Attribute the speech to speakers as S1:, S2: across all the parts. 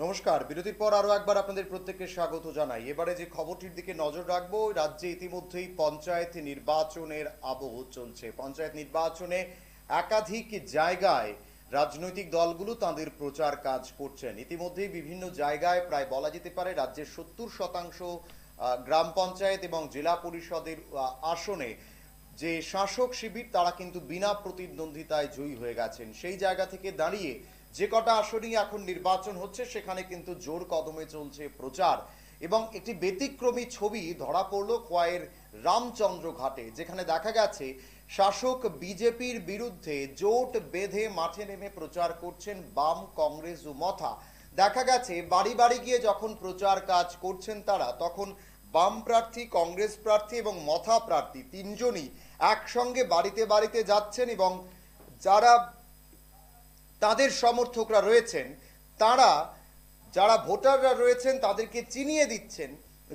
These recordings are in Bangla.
S1: নমস্কার। বিরতির পর আরো একবার আপনাদের প্রত্যেককে স্বাগত জানাই। এবারে যে খবরটির দিকে নজর রাখবো, রাজ্যে ইতিমধ্যেই পঞ্চায়েত নির্বাচনের আবহ চলছে। পঞ্চায়েত নির্বাচনে একাধিক জায়গায় রাজনৈতিক দলগুলো তাদের প্রচার কাজ করছেন। ইতিমধ্যেই বিভিন্ন জায়গায় প্রায় বলা যেতে পারে রাজ্যের 70% গ্রাম পঞ্চায়েত এবং জেলা পরিষদের আসনে যে শাসক শিবির তারা কিন্তু বিনা প্রতিদ্বন্দ্বিতায় জয়ী হয়ে গেছেন। সেই জায়গা থেকে দাঁড়িয়ে যে কটা আসনেই এখন নির্বাচন হচ্ছে সেখানে কিন্তু জোর কদমে চলছে প্রচার। এবং একটি ব্যতিক্রমী ছবি ধরা পড়ল খোয়াইয়ের রামচন্দ্র ঘাটে, যেখানে দেখা গেছে শাসক বিজেপির বিরুদ্ধে জোট বেঁধে মাঠে নেমে প্রচার করছেন বাম, কংগ্রেস ও মথা। দেখা গেছে বাড়ি বাড়ি গিয়ে যখন প্রচার কাজ করছেন তারা, তখন বাম প্রার্থী, কংগ্রেস প্রার্থী এবং মথা প্রার্থী তিনজনই একসঙ্গে বাড়িতে বাড়িতে যাচ্ছেন এবং যারা তাদের সমর্থকরা রয়েছেন তারা, যারা ভোটাররা রয়েছেন তাদেরকে চিনিয়ে দিচ্ছেন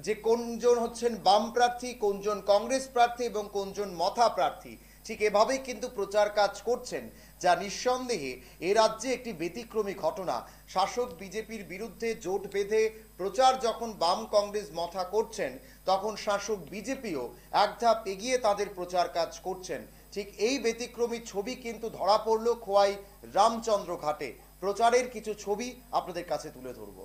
S1: যে কোনজন হচ্ছেন বাম প্রার্থী, কোনজন কংগ্রেস প্রার্থী এবং কোনজন মথা প্রার্থী। ঠিক এভাবেই কিন্তু প্রচার কাজ করছেন, যা নিঃসন্দেহে এ রাজ্যে একটি ব্যতিক্রমী ঘটনা। শাসক বিজেপির বিরুদ্ধে জোট বেঁধে প্রচার যখন বাম, কংগ্রেস, মথা করছেন, তখন শাসক বিজেপিও এক ধাপ এগিয়ে তাদের প্রচার কাজ করছেন। ঠিক এই ব্যতিক্রমী ছবি কিন্তু ধরা পড়ল খোয়াই রামচন্দ্র ঘাটে। প্রচারের কিছু ছবি আপনাদের কাছে তুলে ধরব।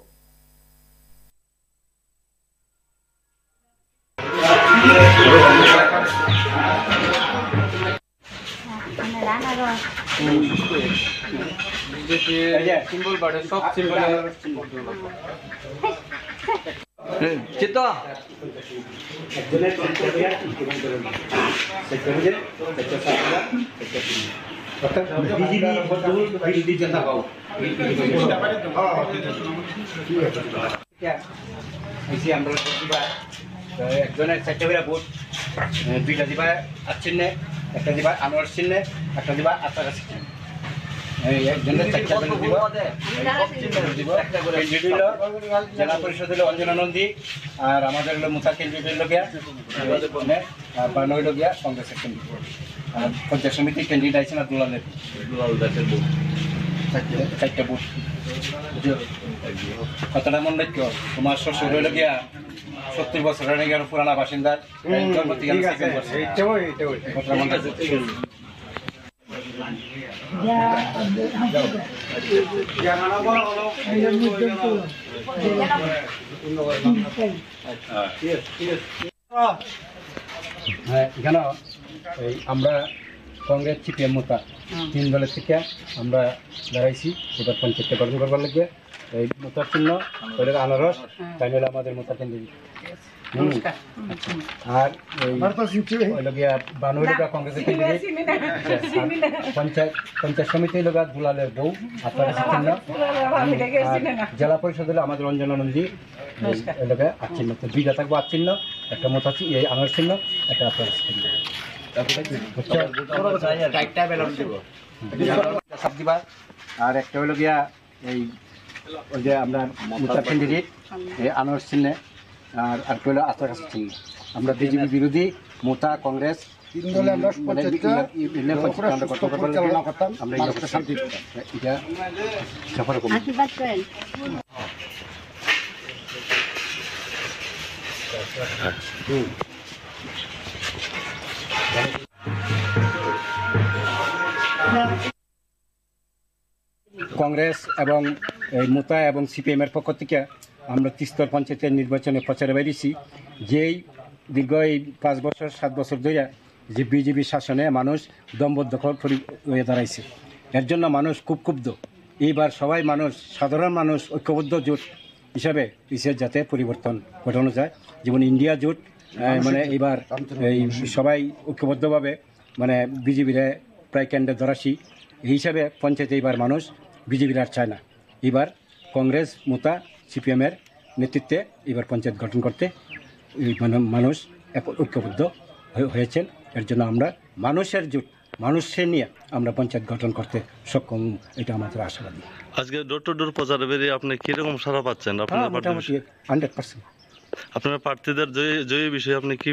S2: বিরোধী জনতা পাও আমরা একজনের 4টা করে ভোট, 2টা দিবা চিহ্নে, একটা দিবা আনোয়ার চিহ্নে, একটা দিবা আত্মার চিহ্নে। একজনের 4টা দিব। জেলা পরিষদ হলো অঞ্জনা নন্দী, আর আমাদের হলো মুথা কেন্দ্রীয় হইল গিয়া আর বানো হইল গিয়া কংগ্রেসের কেন্দ্রীয়। আর পঞ্চায়েত সমিতির ক্যান্ডিডেট আইছেন দুলাল দাসের বুথ, 4টা বুথ। কতটা মন রাখো, তোমার শ্বশুর হইল গিয়া 70 বছর হয়ে গেল, পুরানা বাসিন্দার জন্ম থেকে কেন আমরা কংগ্রেস সিপিএম মোতা 3 দলের থেকে আমরা দাঁড়াইছি। এবার পঞ্চায়েতটা গঠন করবার লাগবে। এই মোতার চিহ্ন হইল আনারস, তাই হলে আমাদের মোতা কেন্দ্র। আর হইল গিয়া বানু হইল কংগ্রেসের ক্যান্ডিডেট। পঞ্চায়েত সমিতি হইল দুলালের বউ, আপনার চিহ্ন। জেলা পরিষদ হলো আমাদের অঞ্জনা নন্দী, হইল আর চিহ্ন। তো 2টা থাকবো আর চিহ্ন, একটা মোতা এই আনারস চিহ্ন, একটা আপনার চিহ্ন। আর একটা হইল গিয়া এই ওই যে আমরা মোতা ক্যান্ডিডেট আনোয়ার চিহ্নে, আর আর হইল আত্মার কাছে চিহ্ন। আমরা বিজেপি বিরোধী মোতা, কংগ্রেস কংগ্রেস এবং মোতা এবং সিপিএমের পক্ষ থেকে আমরা 3স্তর পঞ্চায়েতের নির্বাচনে প্রচারে বেরিয়েছি। যেই দীর্ঘ এই 5 বছর 7 বছর ধরে যে বিজেপি শাসনে মানুষ দম্বদ্ধ হয়ে দাঁড়াইছে, এর জন্য মানুষ খুব ক্ষুব্ধ। এইবার সবাই মানুষ, সাধারণ মানুষ ঐক্যবদ্ধ জোট হিসাবে দেশের যাতে পরিবর্তন ঘটানো যায়, যেমন ইন্ডিয়া জোট, মানে এইবার এই সবাই ঐক্যবদ্ধভাবে মানে বিজেপির প্রায় কেন্দ্রে ধরাসি। এই হিসাবে পঞ্চায়েতে এইবার মানুষ বিজেপির আর চায় না। এবার কংগ্রেস, মোতা, সিপিএমের নেতৃত্বে এবার পঞ্চায়েত গঠন করতে মানুষ ঐক্যবদ্ধ হয়েছেন। এর জন্য আমরা মানুষের জোট, মানুষকে নিয়ে আমরা পঞ্চায়েত গঠন করতে সক্ষম, এটা আমাদের আশাবাদী।
S3: আজকে ডোর টু ডোর প্রচারে বেরিয়ে আপনি কিরকম সাড়া পাচ্ছেন?
S2: মোটামুটি 100%।
S3: আপনার প্রার্থীদের জয়ী বিষয়ে আপনি কি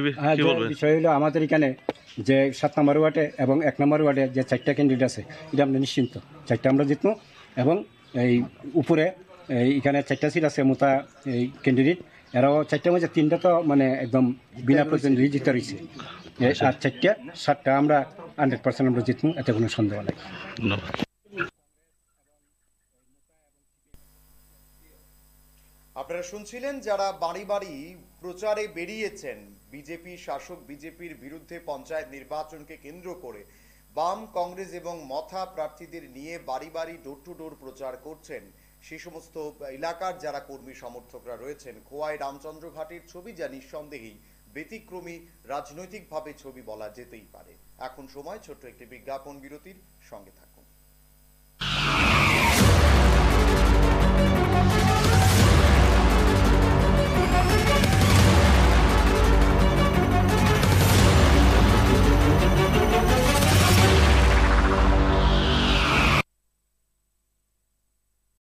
S3: বলবেন?
S2: বিষয় হলো আমাদের এখানে যে 7 নম্বর ওয়ার্ডে এবং 1 নম্বর ওয়ার্ডে যে 4টা ক্যান্ডিডেট আছে, এটা আমরা নিশ্চিন্ত 4টা আমরা জিতবো। এবং এই উপরে এখানে 4টা সিট আছে মোতা এই ক্যান্ডিডেট, এরাও 4টার মধ্যে 3টা তো মানে একদম বিনা প্রতিদ্বন্দ্বী জিতে রয়েছে, আর 7টা আমরা 100% আমরা জিতবো, এতে কোনো সন্দেহ নাই।
S3: ধন্যবাদ।
S1: আপনারা শুনছিলেন যারা বাড়ি বাড়ি প্রচারে বেরিয়েছেন বিজেপি শাসক বিজেপির বিরুদ্ধে পঞ্চায়েত নির্বাচনকে কেন্দ্র করে বাম, কংগ্রেস এবং মথা প্রার্থীদের নিয়ে বাড়ি বাড়ি ডোর টু ডোর প্রচার করছেন সেই সমস্ত এলাকার যারা কর্মী সমর্থকরা রয়েছেন। খোয়াই রামচন্দ্র ঘাটের ছবি যা নিঃসন্দেহেই ব্যতিক্রমী রাজনৈতিকভাবে ছবি বলা যেতেই পারে। এখন সময় ছোট্ট একটি বিজ্ঞাপন বিরতির, সঙ্গে থাকুন।